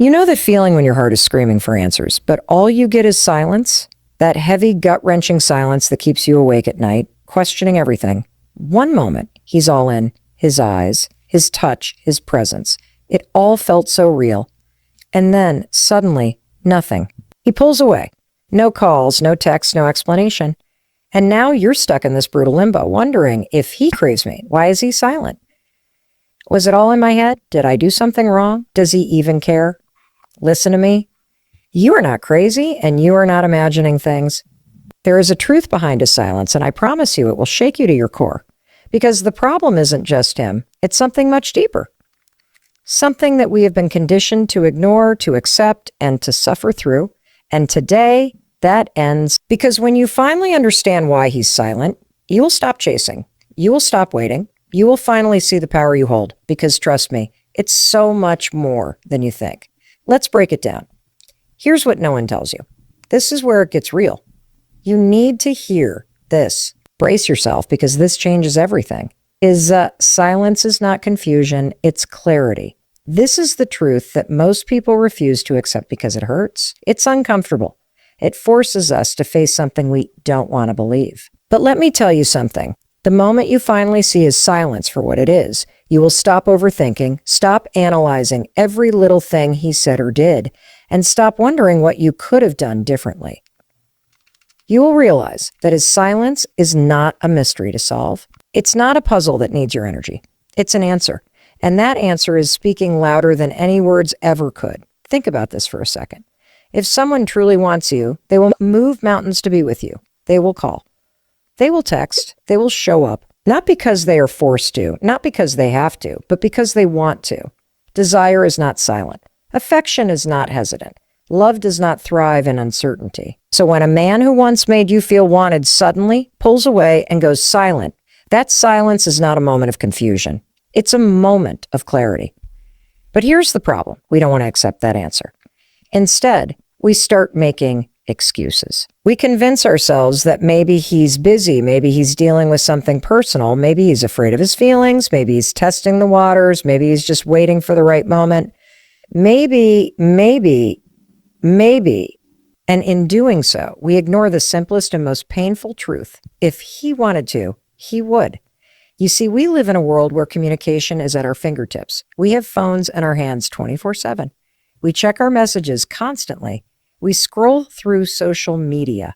You know that feeling when your heart is screaming for answers, but all you get is silence? That heavy, gut-wrenching silence that keeps you awake at night, questioning everything. One moment, he's all in. His eyes, his touch, his presence. It all felt so real. And then, suddenly, nothing. He pulls away. No calls, no texts, no explanation. And now you're stuck in this brutal limbo, wondering if he craves me. Why is he silent? Was it all in my head? Did I do something wrong? Does he even care? Listen to me. You are not crazy, and you are not imagining things. There is a truth behind his silence, and I promise you it will shake you to your core. Because the problem isn't just him. It's something much deeper. Something that we have been conditioned to ignore, to accept, and to suffer through. And today, that ends. Because when you finally understand why he's silent, you will stop chasing. You will stop waiting. You will finally see the power you hold. Because trust me, it's so much more than you think. Let's break it down. Here's what no one tells you. This is where it gets real. You need to hear this. Brace yourself, because this changes everything. Silence is not confusion, it's clarity. This is the truth that most people refuse to accept because it hurts. It's uncomfortable. It forces us to face something we don't want to believe. But let me tell you something. The moment you finally see his silence for what it is, you will stop overthinking, stop analyzing every little thing he said or did, and stop wondering what you could have done differently. You will realize that his silence is not a mystery to solve. It's not a puzzle that needs your energy. It's an answer. And that answer is speaking louder than any words ever could. Think about this for a second. If someone truly wants you, they will move mountains to be with you. They will call. They will text. They will show up. Not because they are forced to, not because they have to, but because they want to. Desire is not silent. Affection is not hesitant. Love does not thrive in uncertainty. So when a man who once made you feel wanted suddenly pulls away and goes silent, that silence is not a moment of confusion. It's a moment of clarity. But here's the problem. We don't want to accept that answer. Instead, we start making excuses. We convince ourselves that maybe he's busy, maybe he's dealing with something personal, maybe he's afraid of his feelings, maybe he's testing the waters, maybe he's just waiting for the right moment. Maybe. And in doing so, we ignore the simplest and most painful truth. If he wanted to, he would. You see, we live in a world where communication is at our fingertips. We have phones in our hands 24/7. We check our messages constantly. We scroll through social media.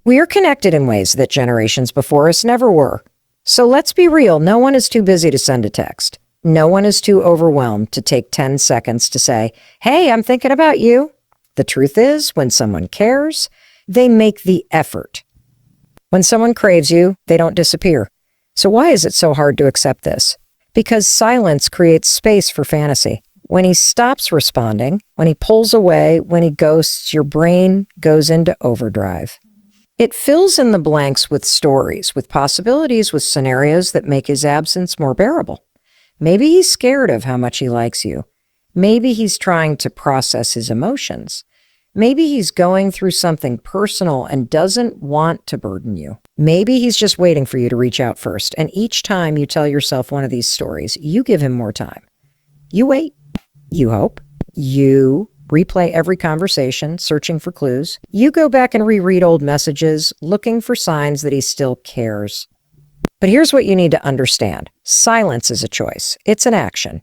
We are connected in ways that generations before us never were. So let's be real. No one is too busy to send a text. No one is too overwhelmed to take 10 seconds to say, "Hey, I'm thinking about you." The truth is, when someone cares, they make the effort. When someone craves you, they don't disappear. So why is it so hard to accept this? Because silence creates space for fantasy. When he stops responding, when he pulls away, when he ghosts, your brain goes into overdrive. It fills in the blanks with stories, with possibilities, with scenarios that make his absence more bearable. Maybe he's scared of how much he likes you. Maybe he's trying to process his emotions. Maybe he's going through something personal and doesn't want to burden you. Maybe he's just waiting for you to reach out first. And each time you tell yourself one of these stories, you give him more time. You wait. You hope. You replay every conversation, searching for clues. You go back and reread old messages, looking for signs that he still cares. But here's what you need to understand. Silence is a choice. It's an action.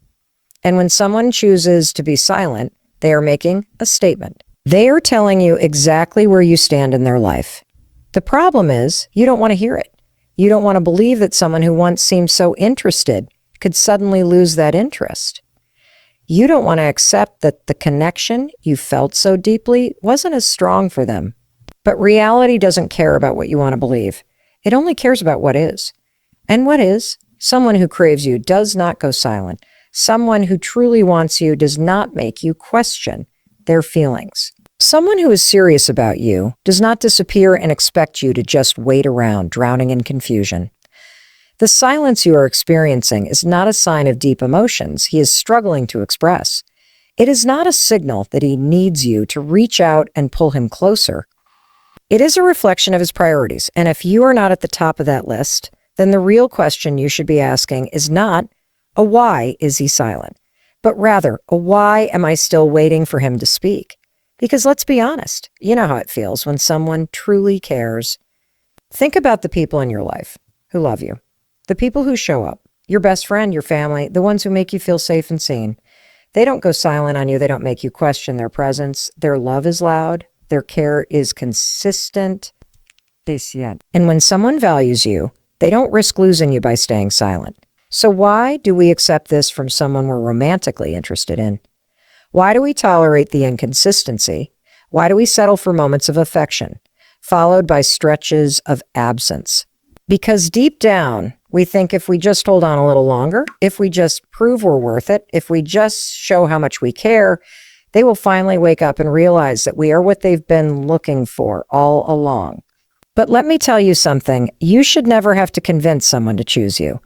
And when someone chooses to be silent, they are making a statement. They are telling you exactly where you stand in their life. The problem is, you don't want to hear it. You don't want to believe that someone who once seemed so interested could suddenly lose that interest. You don't want to accept that the connection you felt so deeply wasn't as strong for them. But reality doesn't care about what you want to believe. It only cares about what is. And what is? Someone who craves you does not go silent. Someone who truly wants you does not make you question their feelings. Someone who is serious about you does not disappear and expect you to just wait around, drowning in confusion. The silence you are experiencing is not a sign of deep emotions he is struggling to express. It is not a signal that he needs you to reach out and pull him closer. It is a reflection of his priorities, and if you are not at the top of that list, then the real question you should be asking is not, why is he silent? but rather a why am I still waiting for him to speak? Because let's be honest, you know how it feels when someone truly cares. Think about the people in your life who love you, the people who show up, your best friend, your family, the ones who make you feel safe and seen. They don't go silent on you. They don't make you question their presence. Their love is loud. Their care is consistent. And when someone values you, they don't risk losing you by staying silent. So why do we accept this from someone we're romantically interested in? Why do we tolerate the inconsistency? Why do we settle for moments of affection, followed by stretches of absence? Because deep down, we think if we just hold on a little longer, if we just prove we're worth it, if we just show how much we care, they will finally wake up and realize that we are what they've been looking for all along. But let me tell you something, you should never have to convince someone to choose you.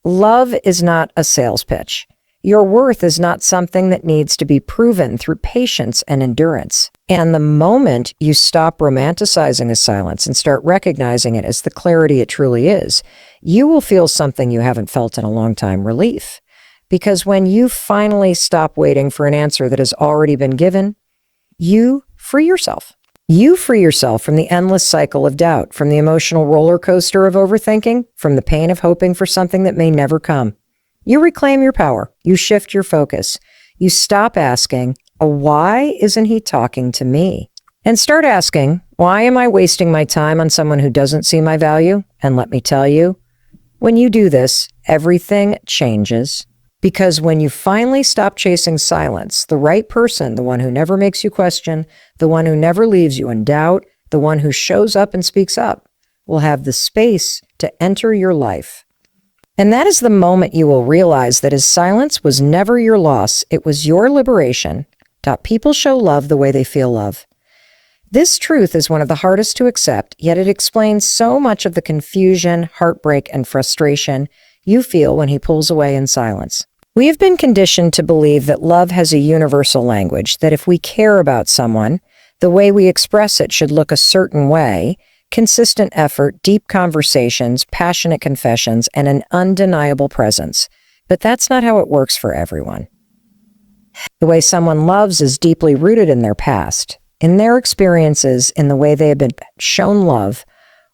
Love is not a sales pitch. Your worth is not something that needs to be proven through patience and endurance. And the moment you stop romanticizing a silence and start recognizing it as the clarity it truly is, you will feel something you haven't felt in a long time, relief. Because when you finally stop waiting for an answer that has already been given, you free yourself. You free yourself from the endless cycle of doubt, from the emotional roller coaster of overthinking, from the pain of hoping for something that may never come. You reclaim your power. You shift your focus. You stop asking, why isn't he talking to me? And start asking, why am I wasting my time on someone who doesn't see my value? And let me tell you, when you do this, everything changes. Because when you finally stop chasing silence, the right person, the one who never makes you question, the one who never leaves you in doubt, the one who shows up and speaks up, will have the space to enter your life. And that is the moment you will realize that his silence was never your loss. It was your liberation. People show love the way they feel love. This truth is one of the hardest to accept, yet it explains so much of the confusion, heartbreak, and frustration you feel when he pulls away in silence. We have been conditioned to believe that love has a universal language, that if we care about someone, the way we express it should look a certain way: consistent effort, deep conversations, passionate confessions, and an undeniable presence. But that's not how it works for everyone. The way someone loves is deeply rooted in their past, in their experiences, in the way they have been shown love,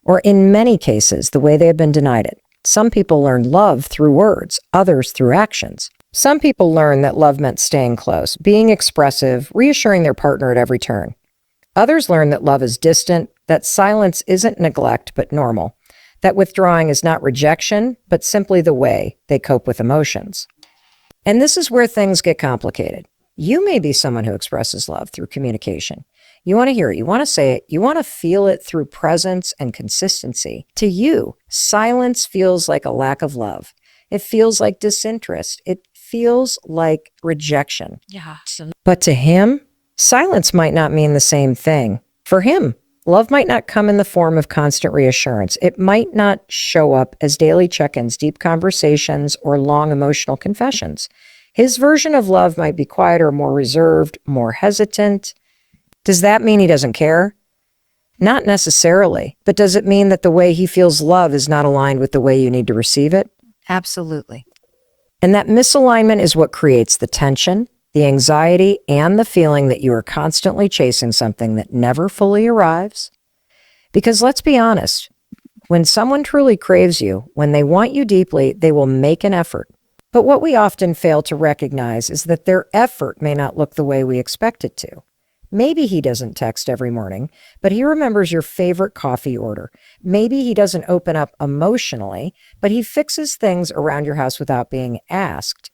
or in many cases, the way they have been denied it. Some people learn love through words, others through actions. Some people learn that love meant staying close, being expressive, reassuring their partner at every turn. Others learn that love is distant, that silence isn't neglect but normal, that withdrawing is not rejection but simply the way they cope with emotions. And this is where things get complicated. You may be someone who expresses love through communication. You want to hear it, you want to say it, you want to feel it through presence and consistency. To you, silence feels like a lack of love. It feels like disinterest. It feels like rejection. Yeah. But to him, silence might not mean the same thing. For him, love might not come in the form of constant reassurance. It might not show up as daily check-ins, deep conversations, or long emotional confessions. His version of love might be quieter, more reserved, more hesitant. Does that mean he doesn't care? Not necessarily. But does it mean that the way he feels love is not aligned with the way you need to receive it? Absolutely. And that misalignment is what creates the tension, the anxiety, and the feeling that you are constantly chasing something that never fully arrives. Because let's be honest, when someone truly craves you, when they want you deeply, they will make an effort. But what we often fail to recognize is that their effort may not look the way we expect it to. Maybe he doesn't text every morning, but he remembers your favorite coffee order. Maybe he doesn't open up emotionally, but he fixes things around your house without being asked.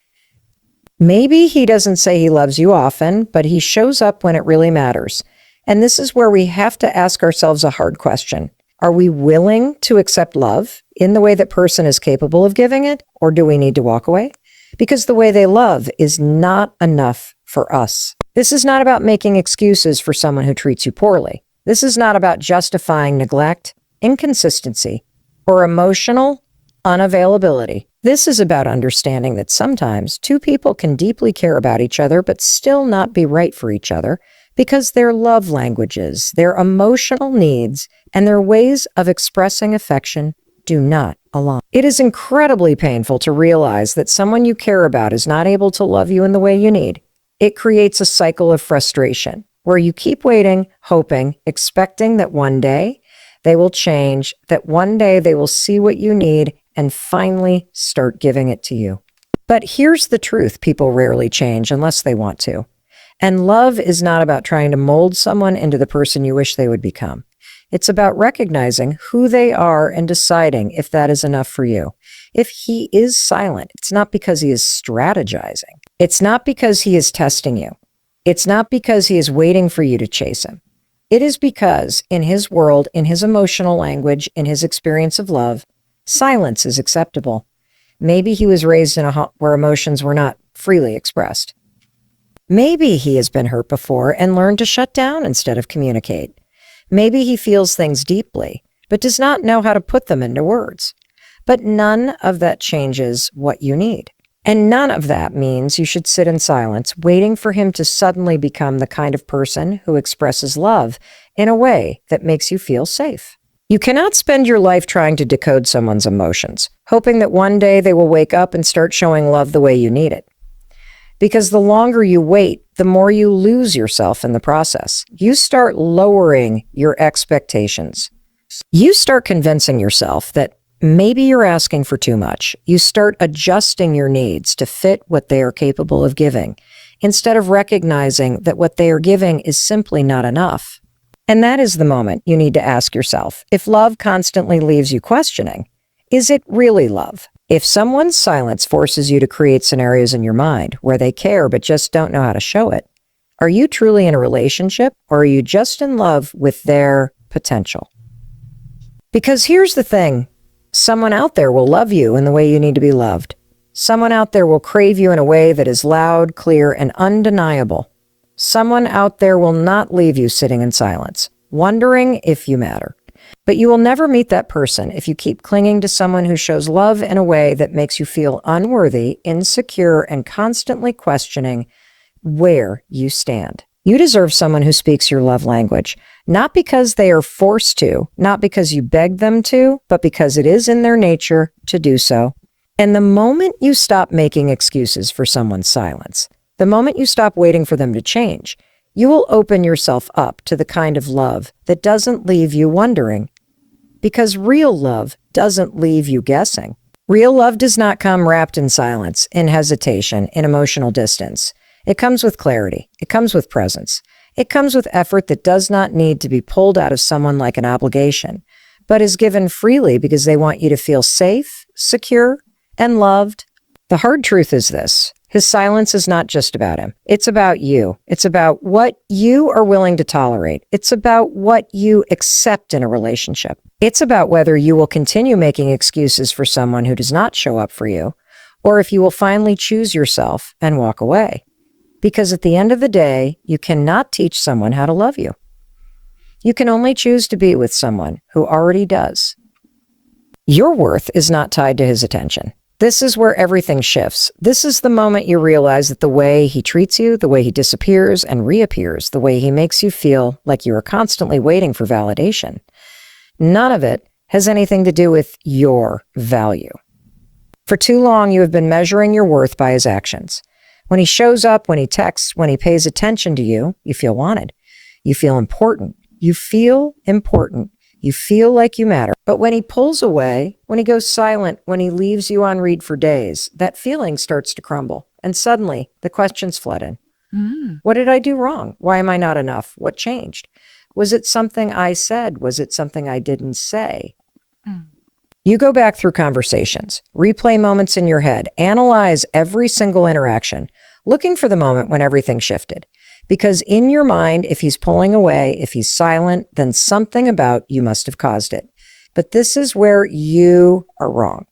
Maybe he doesn't say he loves you often, but he shows up when it really matters. And this is where we have to ask ourselves a hard question. Are we willing to accept love in the way that person is capable of giving it, or do we need to walk away? Because the way they love is not enough for us. This is not about making excuses for someone who treats you poorly. This is not about justifying neglect, inconsistency, or emotional unavailability. This is about understanding that sometimes two people can deeply care about each other but still not be right for each other because their love languages, their emotional needs, and their ways of expressing affection do not align. It is incredibly painful to realize that someone you care about is not able to love you in the way you need. It creates a cycle of frustration where you keep waiting, hoping, expecting that one day they will change, that one day they will see what you need and finally start giving it to you. But here's the truth: people rarely change unless they want to. And love is not about trying to mold someone into the person you wish they would become. It's about recognizing who they are and deciding if that is enough for you. If he is silent, it's not because he is strategizing. It's not because he is testing you. It's not because he is waiting for you to chase him. It is because in his world, in his emotional language, in his experience of love, silence is acceptable. Maybe he was raised in a home where emotions were not freely expressed. Maybe he has been hurt before and learned to shut down instead of communicate. Maybe he feels things deeply, but does not know how to put them into words. But none of that changes what you need. And none of that means you should sit in silence, waiting for him to suddenly become the kind of person who expresses love in a way that makes you feel safe. You cannot spend your life trying to decode someone's emotions, hoping that one day they will wake up and start showing love the way you need it. Because the longer you wait, the more you lose yourself in the process. You start lowering your expectations. You start convincing yourself that maybe you're asking for too much. You start adjusting your needs to fit what they are capable of giving, instead of recognizing that what they are giving is simply not enough. And that is the moment you need to ask yourself, if love constantly leaves you questioning, is it really love? If someone's silence forces you to create scenarios in your mind where they care but just don't know how to show it, are you truly in a relationship, or are you just in love with their potential? Because here's the thing, someone out there will love you in the way you need to be loved. Someone out there will crave you in a way that is loud, clear, and undeniable. Someone out there will not leave you sitting in silence, wondering if you matter. But you will never meet that person if you keep clinging to someone who shows love in a way that makes you feel unworthy, insecure, and constantly questioning where you stand. You deserve someone who speaks your love language, not because they are forced to, not because you beg them to, but because it is in their nature to do so. And the moment you stop making excuses for someone's silence, the moment you stop waiting for them to change, you will open yourself up to the kind of love that doesn't leave you wondering. Because real love doesn't leave you guessing. Real love does not come wrapped in silence, in hesitation, in emotional distance. It comes with clarity. It comes with presence. It comes with effort that does not need to be pulled out of someone like an obligation, but is given freely because they want you to feel safe, secure, and loved. The hard truth is this: his silence is not just about him. It's about you. It's about what you are willing to tolerate. It's about what you accept in a relationship. It's about whether you will continue making excuses for someone who does not show up for you, or if you will finally choose yourself and walk away. Because at the end of the day, you cannot teach someone how to love you. You can only choose to be with someone who already does. Your worth is not tied to his attention. This is where everything shifts. This is the moment you realize that the way he treats you, the way he disappears and reappears, the way he makes you feel like you are constantly waiting for validation, none of it has anything to do with your value. For too long, you have been measuring your worth by his actions. When he shows up, when he texts, when he pays attention to you, you feel wanted. You feel important. You feel important. You feel like you matter. But when he pulls away, when he goes silent, when he leaves you on read for days, that feeling starts to crumble. And suddenly, the questions flood in. What did I do wrong? Why am I not enough? What changed? Was it something I said? Was it something I didn't say? You go back through conversations, replay moments in your head, analyze every single interaction, looking for the moment when everything shifted. Because in your mind, if he's pulling away, if he's silent, then something about you must have caused it. But this is where you are wrong.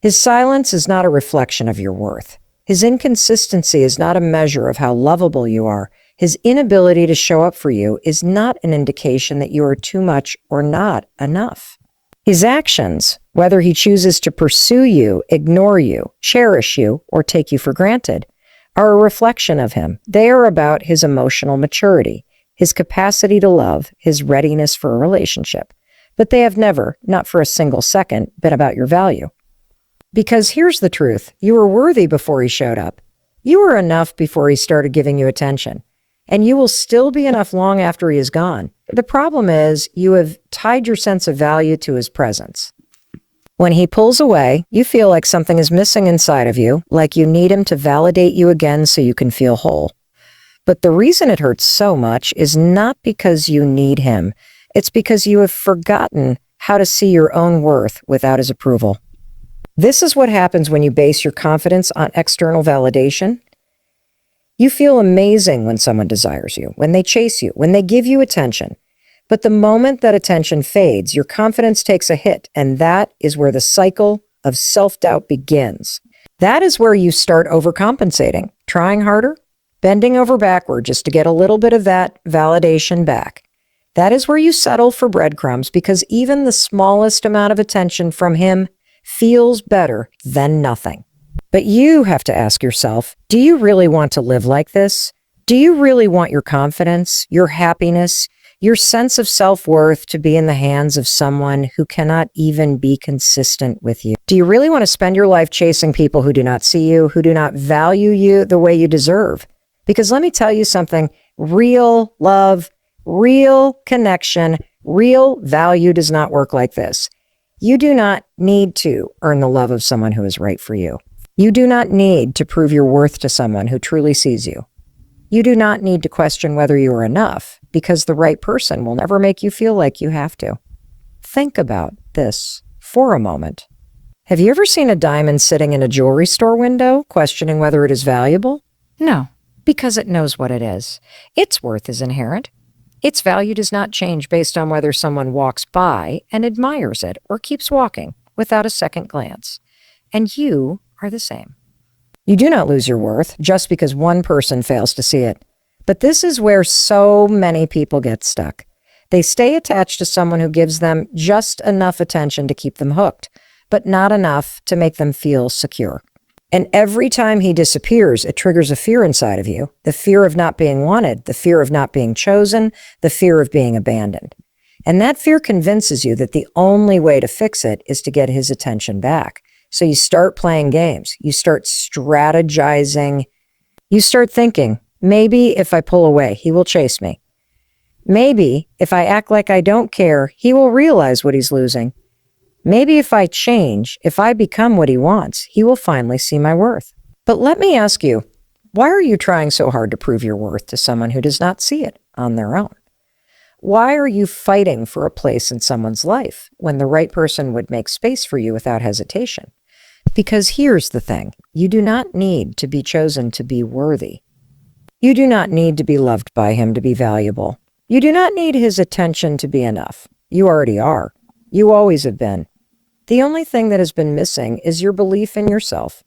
His silence is not a reflection of your worth. His inconsistency is not a measure of how lovable you are. His inability to show up for you is not an indication that you are too much or not enough. His actions, whether he chooses to pursue you, ignore you, cherish you, or take you for granted, are a reflection of him. They are about his emotional maturity, his capacity to love, his readiness for a relationship. But they have never, not for a single second, been about your value. Because here's the truth. You were worthy before he showed up. You were enough before he started giving you attention. And you will still be enough long after he is gone. The problem is you have tied your sense of value to his presence. When he pulls away, you feel like something is missing inside of you, like you need him to validate you again so you can feel whole. But the reason it hurts so much is not because you need him. It's because you have forgotten how to see your own worth without his approval. This is what happens when you base your confidence on external validation. You feel amazing when someone desires you, when they chase you, when they give you attention. But the moment that attention fades, your confidence takes a hit, and that is where the cycle of self-doubt begins. That is where you start overcompensating, trying harder, bending over backward just to get a little bit of that validation back. That is where you settle for breadcrumbs because even the smallest amount of attention from him feels better than nothing. But you have to ask yourself, do you really want to live like this? Do you really want your confidence, your happiness, your sense of self-worth to be in the hands of someone who cannot even be consistent with you? Do you really want to spend your life chasing people who do not see you, who do not value you the way you deserve? Because let me tell you something, real love, real connection, real value does not work like this. You do not need to earn the love of someone who is right for you. You do not need to prove your worth to someone who truly sees you. You do not need to question whether you are enough because the right person will never make you feel like you have to. Think about this for a moment. Have you ever seen a diamond sitting in a jewelry store window, questioning whether it is valuable? No, because it knows what it is. Its worth is inherent. Its value does not change based on whether someone walks by and admires it or keeps walking without a second glance. And you are the same. You do not lose your worth just because one person fails to see it. But this is where so many people get stuck. They stay attached to someone who gives them just enough attention to keep them hooked, but not enough to make them feel secure. And every time he disappears, it triggers a fear inside of you, the fear of not being wanted, the fear of not being chosen, the fear of being abandoned. And that fear convinces you that the only way to fix it is to get his attention back. So you start playing games, you start strategizing, you start thinking, maybe if I pull away, he will chase me. Maybe if I act like I don't care, he will realize what he's losing. Maybe if I change, if I become what he wants, he will finally see my worth. But let me ask you, why are you trying so hard to prove your worth to someone who does not see it on their own? Why are you fighting for a place in someone's life when the right person would make space for you without hesitation? Because here's the thing, you do not need to be chosen to be worthy. You do not need to be loved by him to be valuable. You do not need his attention to be enough. You already are. You always have been. The only thing that has been missing is your belief in yourself.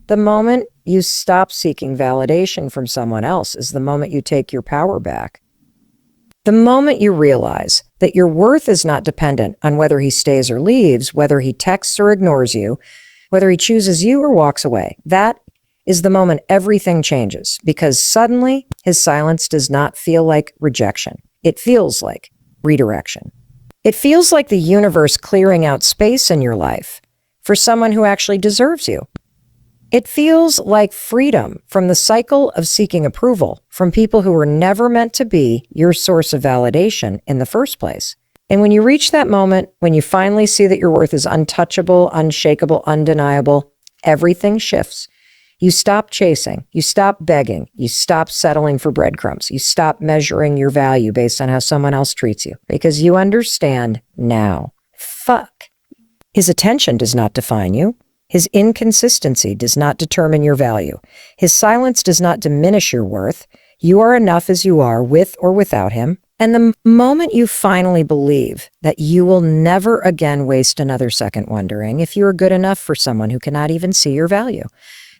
The moment you stop seeking validation from someone else is the moment you take your power back. The moment you realize that your worth is not dependent on whether he stays or leaves, whether he texts or ignores you, whether he chooses you or walks away, that is the moment everything changes, because suddenly his silence does not feel like rejection. It feels like redirection. It feels like the universe clearing out space in your life for someone who actually deserves you. It feels like freedom from the cycle of seeking approval from people who were never meant to be your source of validation in the first place. And when you reach that moment, when you finally see that your worth is untouchable, unshakable, undeniable, everything shifts. You stop chasing, you stop begging, you stop settling for breadcrumbs, you stop measuring your value based on how someone else treats you, because you understand now. Fuck. His attention does not define you. His inconsistency does not determine your value. His silence does not diminish your worth. You are enough as you are, with or without him. And the moment you finally believe that you will never again waste another second wondering if you are good enough for someone who cannot even see your value.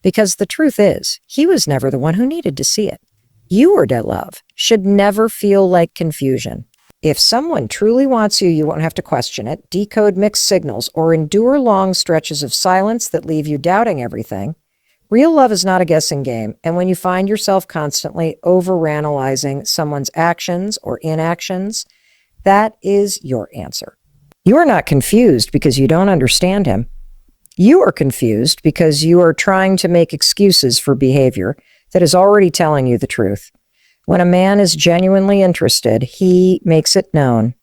Because the truth is, he was never the one who needed to see it. You or dead love should never feel like confusion. If someone truly wants you, you won't have to question it, decode mixed signals, or endure long stretches of silence that leave you doubting everything. Real love is not a guessing game, and when you find yourself constantly overanalyzing someone's actions or inactions, that is your answer. You are not confused because you don't understand him. You are confused because you are trying to make excuses for behavior that is already telling you the truth. When a man is genuinely interested, he makes it known.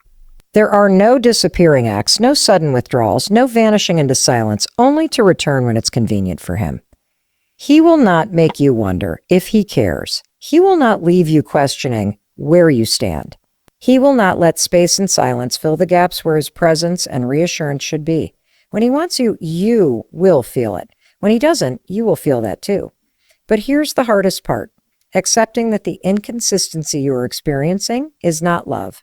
There are no disappearing acts, no sudden withdrawals, no vanishing into silence, only to return when it's convenient for him. He will not make you wonder if he cares. He will not leave you questioning where you stand. He will not let space and silence fill the gaps where his presence and reassurance should be. When he wants you, you will feel it. When he doesn't, you will feel that too. But here's the hardest part: accepting that the inconsistency you are experiencing is not love.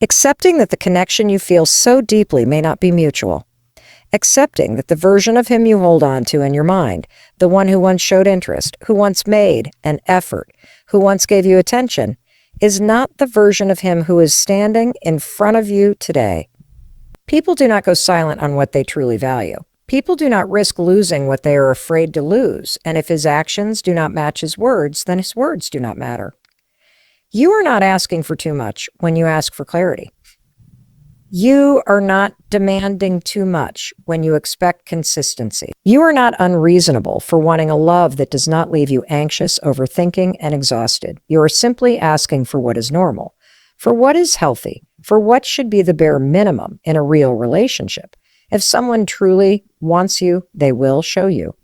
Accepting that the connection you feel so deeply may not be mutual. Accepting that the version of him you hold on to in your mind, the one who once showed interest, who once made an effort, who once gave you attention, is not the version of him who is standing in front of you today. People do not go silent on what they truly value. People do not risk losing what they are afraid to lose, and if his actions do not match his words, then his words do not matter. You are not asking for too much when you ask for clarity. You are not demanding too much when you expect consistency. You are not unreasonable for wanting a love that does not leave you anxious, overthinking, and exhausted. You are simply asking for what is normal, for what is healthy, for what should be the bare minimum in a real relationship. If someone truly wants you, they will show you.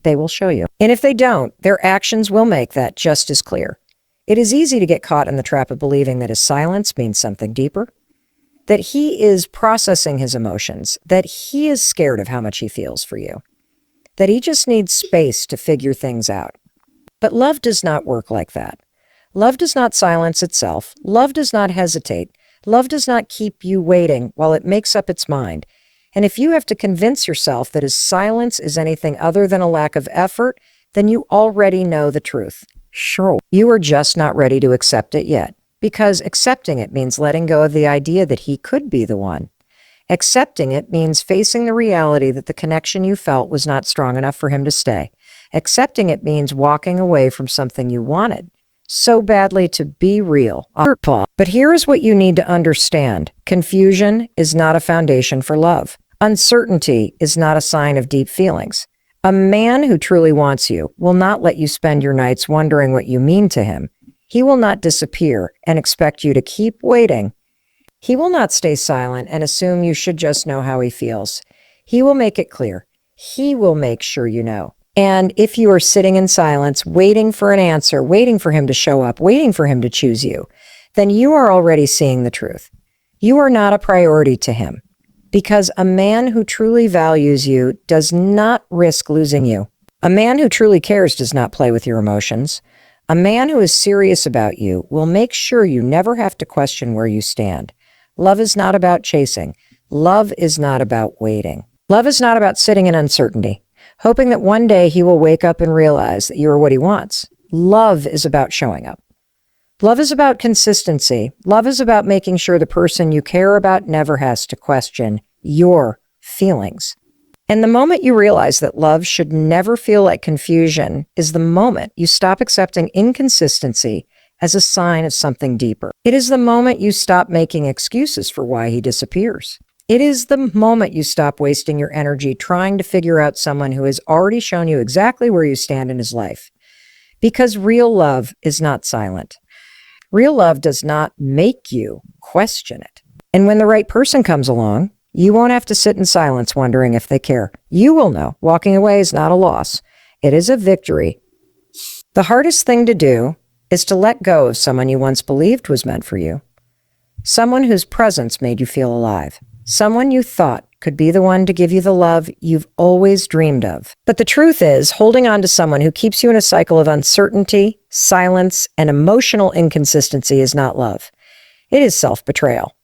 They will show you. And if they don't, their actions will make that just as clear. It is easy to get caught in the trap of believing that his silence means something deeper, that he is processing his emotions, that he is scared of how much he feels for you, that he just needs space to figure things out. But love does not work like that. Love does not silence itself. Love does not hesitate. Love does not keep you waiting while it makes up its mind. And if you have to convince yourself that his silence is anything other than a lack of effort, then you already know the truth. Sure, you are just not ready to accept it yet, because accepting it means letting go of the idea that he could be the one. Accepting it means facing the reality that the connection you felt was not strong enough for him to stay. Accepting it means walking away from something you wanted so badly to be real. But here is what you need to understand. Confusion is not a foundation for love. Uncertainty is not a sign of deep feelings. A man who truly wants you will not let you spend your nights wondering what you mean to him. He will not disappear and expect you to keep waiting. He will not stay silent and assume you should just know how he feels. He will make it clear. He will make sure you know. And if you are sitting in silence, waiting for an answer, waiting for him to show up, waiting for him to choose you, then you are already seeing the truth. You are not a priority to him, because a man who truly values you does not risk losing you. A man who truly cares does not play with your emotions. A man who is serious about you will make sure you never have to question where you stand. Love is not about chasing. Love is not about waiting. Love is not about sitting in uncertainty, hoping that one day he will wake up and realize that you are what he wants. Love is about showing up. Love is about consistency. Love is about making sure the person you care about never has to question your feelings. And the moment you realize that love should never feel like confusion is the moment you stop accepting inconsistency as a sign of something deeper. It is the moment you stop making excuses for why he disappears. It is the moment you stop wasting your energy trying to figure out someone who has already shown you exactly where you stand in his life. Because real love is not silent. Real love does not make you question it. And when the right person comes along, you won't have to sit in silence wondering if they care. You will know walking away is not a loss. It is a victory. The hardest thing to do is to let go of someone you once believed was meant for you. Someone whose presence made you feel alive. Someone you thought could be the one to give you the love you've always dreamed of. But the truth is, holding on to someone who keeps you in a cycle of uncertainty, silence, and emotional inconsistency is not love. It is self-betrayal.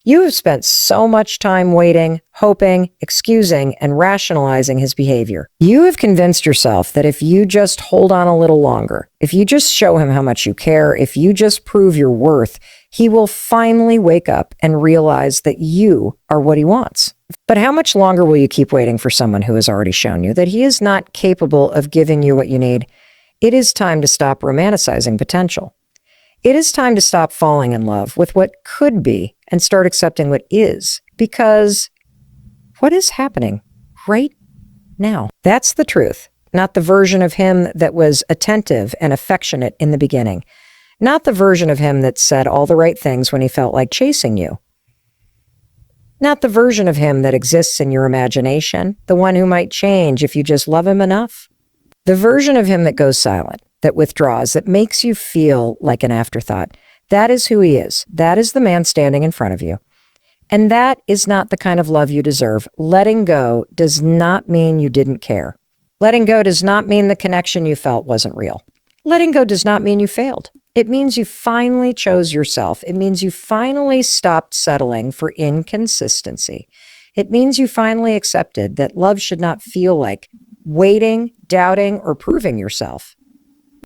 You have spent so much time waiting, hoping, excusing, and rationalizing his behavior. You have convinced yourself that if you just hold on a little longer, if you just show him how much you care, if you just prove your worth, he will finally wake up and realize that you are what he wants. But how much longer will you keep waiting for someone who has already shown you that he is not capable of giving you what you need? It is time to stop romanticizing potential. It is time to stop falling in love with what could be and start accepting what is, because what is happening right now. That's the truth, not the version of him that was attentive and affectionate in the beginning, not the version of him that said all the right things when he felt like chasing you, not the version of him that exists in your imagination, the one who might change if you just love him enough. The version of him that goes silent, that withdraws, that makes you feel like an afterthought. That is who he is. That is the man standing in front of you. And that is not the kind of love you deserve. Letting go does not mean you didn't care. Letting go does not mean the connection you felt wasn't real. Letting go does not mean you failed. It means you finally chose yourself. It means you finally stopped settling for inconsistency. It means you finally accepted that love should not feel like waiting, doubting, or proving yourself.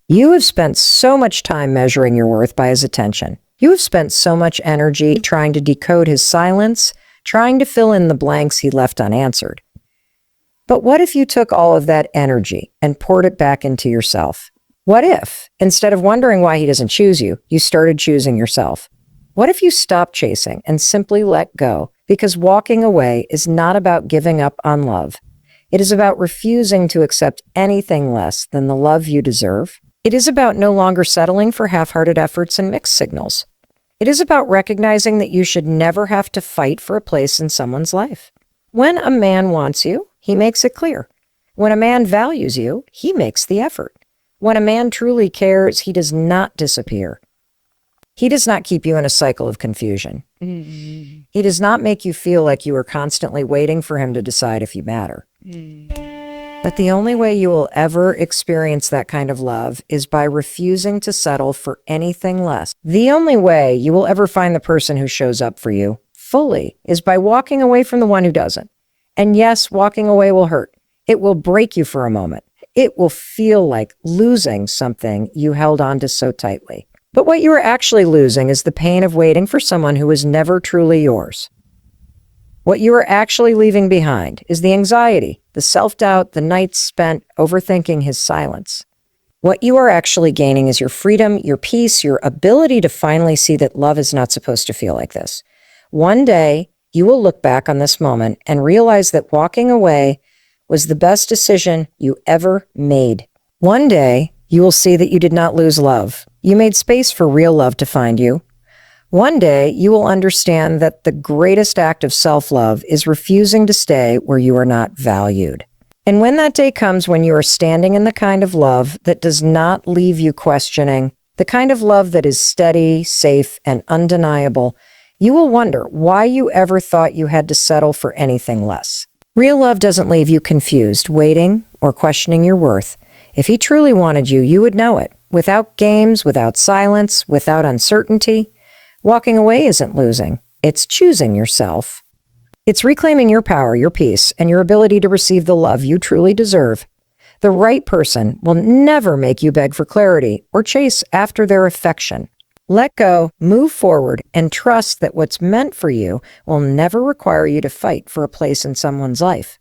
You have spent so much time measuring your worth by his attention. You have spent so much energy trying to decode his silence, trying to fill in the blanks he left unanswered. But what if you took all of that energy and poured it back into yourself? What if, instead of wondering why he doesn't choose you, you started choosing yourself? What if you stopped chasing and simply let go? Because walking away is not about giving up on love. It is about refusing to accept anything less than the love you deserve. It is about no longer settling for half-hearted efforts and mixed signals. It is about recognizing that you should never have to fight for a place in someone's life. When a man wants you, he makes it clear. When a man values you, he makes the effort. When a man truly cares, he does not disappear. He does not keep you in a cycle of confusion. He does not make you feel like you are constantly waiting for him to decide if you matter. But the only way you will ever experience that kind of love is by refusing to settle for anything less. The only way you will ever find the person who shows up for you fully is by walking away from the one who doesn't. And yes, walking away will hurt. It will break you for a moment. It will feel like losing something you held on to so tightly. But what you are actually losing is the pain of waiting for someone who was never truly yours. What you are actually leaving behind is the anxiety, the self-doubt, the nights spent overthinking his silence. What you are actually gaining is your freedom, your peace, your ability to finally see that love is not supposed to feel like this. One day, you will look back on this moment and realize that walking away was the best decision you ever made. One day, you will see that you did not lose love. You made space for real love to find you. One day, you will understand that the greatest act of self-love is refusing to stay where you are not valued. And when that day comes when you are standing in the kind of love that does not leave you questioning, the kind of love that is steady, safe, and undeniable, you will wonder why you ever thought you had to settle for anything less. Real love doesn't leave you confused, waiting, or questioning your worth. If he truly wanted you, you would know it. Without games, without silence, without uncertainty. Walking away isn't losing. It's choosing yourself. It's reclaiming your power, your peace, and your ability to receive the love you truly deserve. The right person will never make you beg for clarity or chase after their affection. Let go, move forward, and trust that what's meant for you will never require you to fight for a place in someone's life.